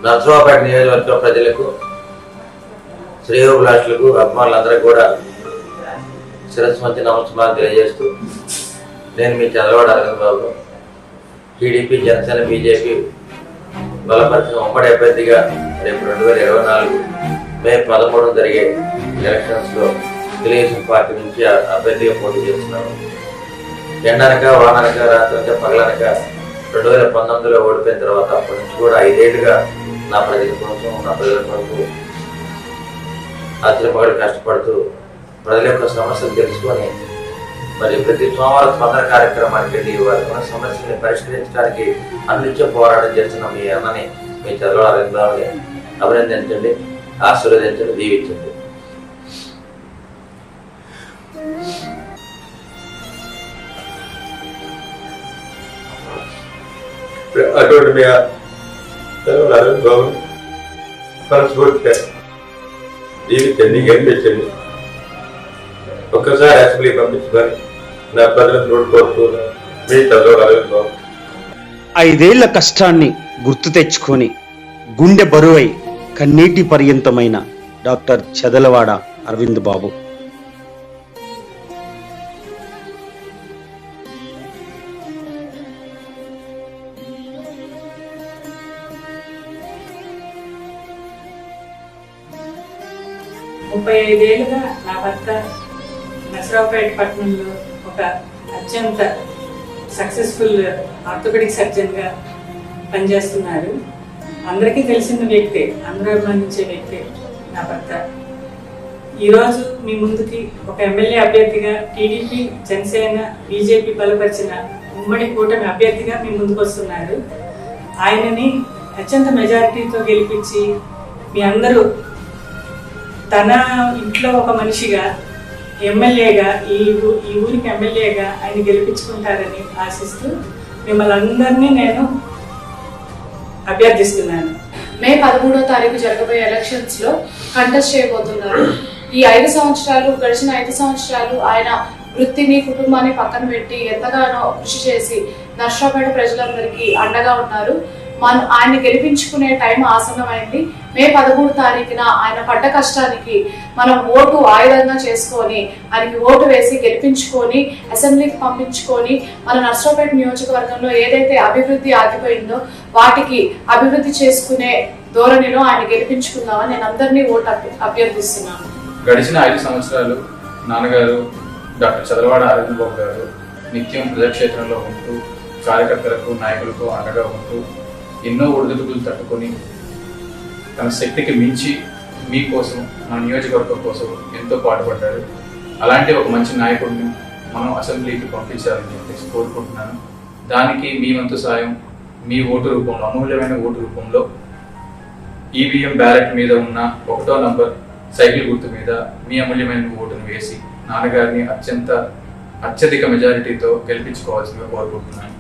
నర్సరావుపేట నియోజకవర్గ ప్రజలకు, శ్రేయోభిలాషులకు, అభిమానులందరికీ కూడా శిరస్సు మంచి నమస్కారాలు తెలియజేస్తూ, నేను మీ చంద్రబాబు అరవింద్ బాబు టీడీపీ, జనసేన, బీజేపీ బలపరిచిన ఉమ్మడి అభ్యర్థిగా రేపు 2024 మే 13 జరిగే ఎలక్షన్స్లో తెలుగుదేశం పార్టీ నుంచి అభ్యర్థిగా పోటీ చేస్తున్నాను. ఎండనక, వాననక, రాత్రనక, పగలనక 2019లో ఓడిపోయిన తర్వాత అప్పటి నుంచి కూడా 5 ఏళ్లుగా నా ప్రజల కోసం, నా ప్రజల కొరకు ఆశ్రమపడి కష్టపడుతూ ప్రజల యొక్క సమస్యలు తెలుసుకొని మరి ప్రతి సోమవారం స్పందన కార్యక్రమానికి వెళ్ళి వారి సమస్యల్ని పరిష్కరించడానికి అన్నిత్యం పోరాటం చేస్తున్న మీ అన్నని, మీ చంద్రబాబు అరవింద్ బాబుని అభినందించండి, ఆశీర్వదించండి, దీవించండి. అటువంటి మీ చంద్రబాబు అరవింద్ బాబు మనస్ఫూర్తిగా దీవించండి, గెలిపించండి. ఒక్కసారి అసెంబ్లీ పంపించుకొని నా ప్రజలను కోరుతున్నా మీ చంద్రబాబు అరవింద్ బాబు. 5 ఏళ్ల కష్టాన్ని గుర్తు తెచ్చుకొని గుండె బరువై కన్నీటి పర్యంతమైన డాక్టర్ చదలవాడ అరవింద్ బాబు. ముప్పై 35 ఏళ్ళుగా నా భర్త నర్సరావుపేట పట్టణంలో ఒక అత్యంత సక్సెస్ఫుల్ ఆర్థోపెడిక్ సర్జన్గా పనిచేస్తున్నారు. అందరికీ తెలిసిన వ్యక్తే, అందరూ అభిమానించే వ్యక్తే నా భర్త. ఈరోజు మీ ముందుకి ఒక ఎమ్మెల్యే అభ్యర్థిగా టీడీపీ, జనసేన, బీజేపీ బలపరిచిన ఉమ్మడి కూటమి అభ్యర్థిగా మీ ముందుకు వస్తున్నారు. ఆయనని అత్యంత మెజారిటీతో గెలిపించి మీ అందరూ తన ఇంట్లో ఒక మనిషిగా, ఎమ్మెల్యేగా, ఈ ఊరికి ఎమ్మెల్యేగా ఆయన గెలిపించుకుంటారని ఆశిస్తూ మిమ్మల్ని అందరినీ నేను అభ్యర్థిస్తున్నాను. మే 13వ తారీఖు జరగబోయే ఎలక్షన్స్ లో కంటెస్ట్ చేయబోతున్నారు. ఈ 5 సంవత్సరాలు, గడిచిన 5 సంవత్సరాలు ఆయన వృత్తిని, కుటుంబాన్ని పక్కన పెట్టి ఎంతగానో కృషి చేసి నర్సరావుపేట ప్రజలందరికీ అండగా ఉన్నారు. మనం ఆయన గెలిపించుకునే టైం ఆసన్నమైంది. మే 13 తారీఖున ఆయన పడ్డ కష్టానికి మనం ఓటు ఆయుధంగా చేసుకొని ఆయనకి ఓటు వేసి గెలిపించుకొని అసెంబ్లీకి పంపించుకొని మన నర్సరావుపేట నియోజకవర్గంలో ఏదైతే అభివృద్ధి ఆగిపోయిందో వాటికి అభివృద్ధి చేసుకునే ధోరణిలో ఆయన గెలిపించుకుందామని నేను అందరినీ ఓటు అభ్యర్థిస్తున్నాను. గడిచిన 5 సంవత్సరాలు నాన్నగారు డాక్టర్ చదలవాడ అరవింద్ బాబు గారు నిత్యం ప్రజాక్షేత్రంలో ఉంటూ కార్యకర్తలకు, నాయకులకు అండగా ఉంటూ ఎన్నో ఒడిదుడుకులు తట్టుకొని తన శక్తికి మించి మీకోసం, మన నియోజకవర్గం కోసం ఎంతో పాటుపడ్డారు. అలాంటి ఒక మంచి నాయకుడిని మనం అసెంబ్లీకి పంపించాలని చెప్పేసి కోరుకుంటున్నాను. దానికి మీ వంతు సాయం మీ ఓటు రూపంలో, అమూల్యమైన ఓటు రూపంలో ఈవీఎం బ్యాలెట్ మీద ఉన్న 1వ నంబర్ సైకిల్ గుర్తు మీద మీ అమూల్యమైన ఓటును వేసి నాన్నగారిని అత్యధిక మెజారిటీతో గెలిపించుకోవాల్సిందిగా కోరుకుంటున్నాను.